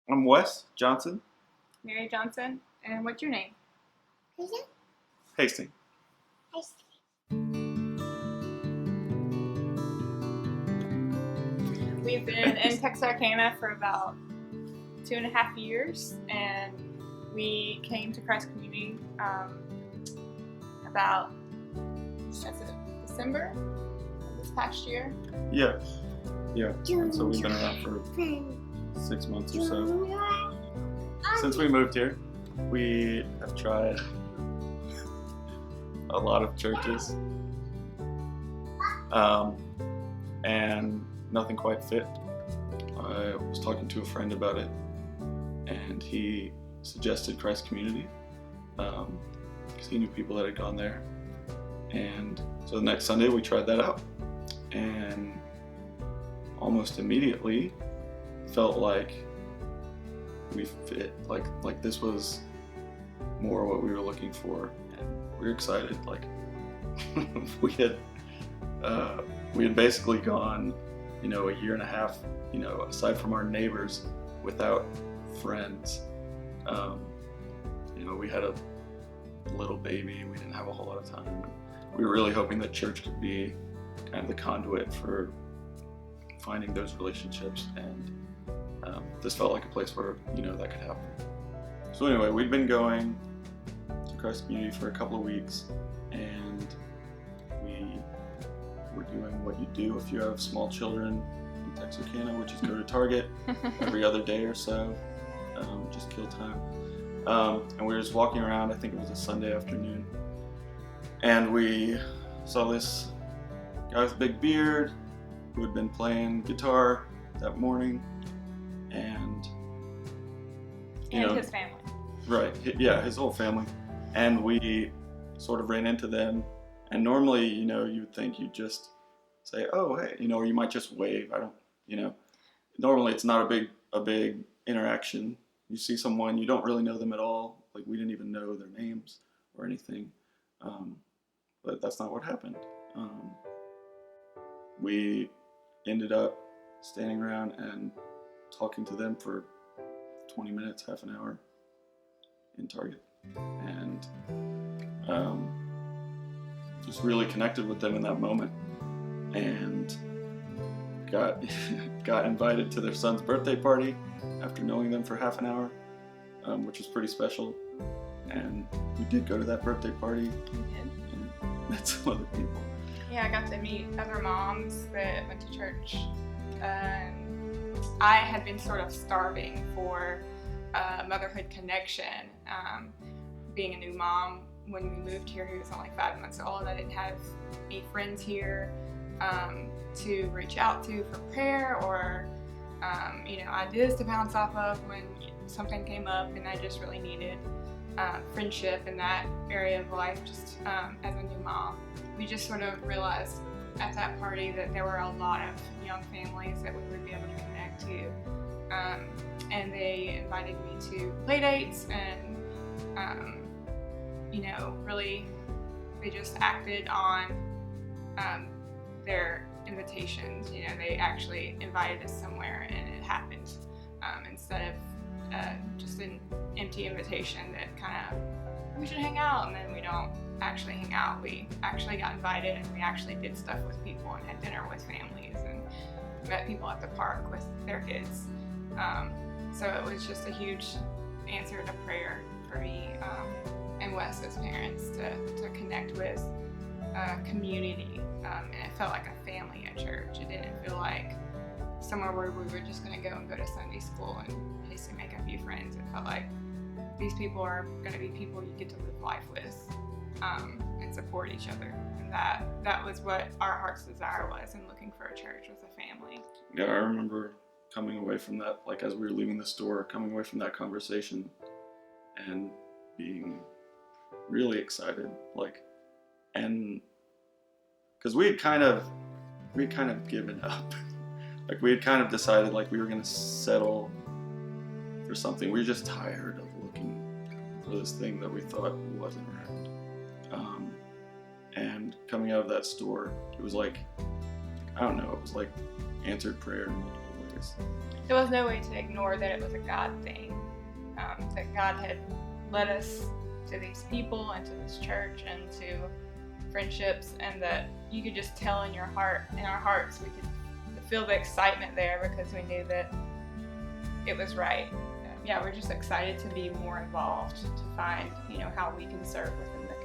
I'm Wes Johnson, Mary Johnson. And what's your name? Hastings. We've been in Texarkana for about 2.5 years, and we came to Christ Community about December of this past year. Yeah. And so we've been around for 6 months or so. Since we moved here, we have tried a lot of churches, and nothing quite fit. I was talking to a friend about it, and he suggested Christ Community because he knew people that had gone there. And so the next Sunday we tried that out, and almost immediately felt like we fit. Like this was more what we were looking for, and we were excited. Like we had basically gone, a year and a half, aside from our neighbors, without friends. We had a little baby. We didn't have a whole lot of time. We were really hoping that church could be kind of the conduit for finding those relationships, and this felt like a place where that could happen. So anyway, we'd been going to Christ Community for a couple of weeks, and we were doing what you do if you have small children in Texarkana, which is go to Target every other day or so, just kill time. And we were just walking around. I think it was a Sunday afternoon, and we saw this guy with a big beard who had been playing guitar that morning, and his family. Right, yeah, his whole family. And we sort of ran into them, and normally, you'd think you'd just say, oh, hey, or you might just wave. Normally it's not a big interaction. You see someone, you don't really know them at all. Like, we didn't even know their names or anything. But that's not what happened. We ended up standing around and talking to them for 20 minutes, half an hour in Target, and just really connected with them in that moment, and got invited to their son's birthday party after knowing them for half an hour, which was pretty special. And we did go to that birthday party and met some other people. Yeah, I got to meet other moms that went to church. I had been sort of starving for motherhood connection. Being a new mom, when we moved here, he was only 5 months old. I didn't have any friends here to reach out to for prayer or ideas to bounce off of when something came up, and I just really needed friendship in that area of life. Just as a new mom, we just sort of realized at that party that there were a lot of young families that we would be able to connect to, and they invited me to play dates, and really they just acted on their invitations. They actually invited us somewhere, and it happened, instead of just an empty invitation that kind of, we should hang out, and then we don't actually hang out. We actually got invited, and we actually did stuff with people and had dinner with families and met people at the park with their kids. So it was just a huge answer to prayer for me and Wes as parents to connect with community, and it felt like a family at church. It didn't feel like somewhere where we were just going to go to Sunday school and basically make a few friends. It felt like these people are going to be people you get to live life with, and support each other. And that was what our heart's desire was in looking for a church, was a family. Yeah, I remember coming away from that, like as we were leaving the store, coming away from that conversation and being really excited, and because we had kind of given up. Like, we had kind of decided we were going to settle for something. We were just tired of looking for this thing that we thought wasn't around. And coming out of that store, it was like, I don't know, it was like answered prayer in multiple ways. there was no way to ignore that it was a God thing, that God had led us to these people and to this church and to friendships, and that you could just tell in our hearts, we could feel the excitement there because we knew that it was right. Yeah, we're just excited to be more involved, to find, how we can serve within the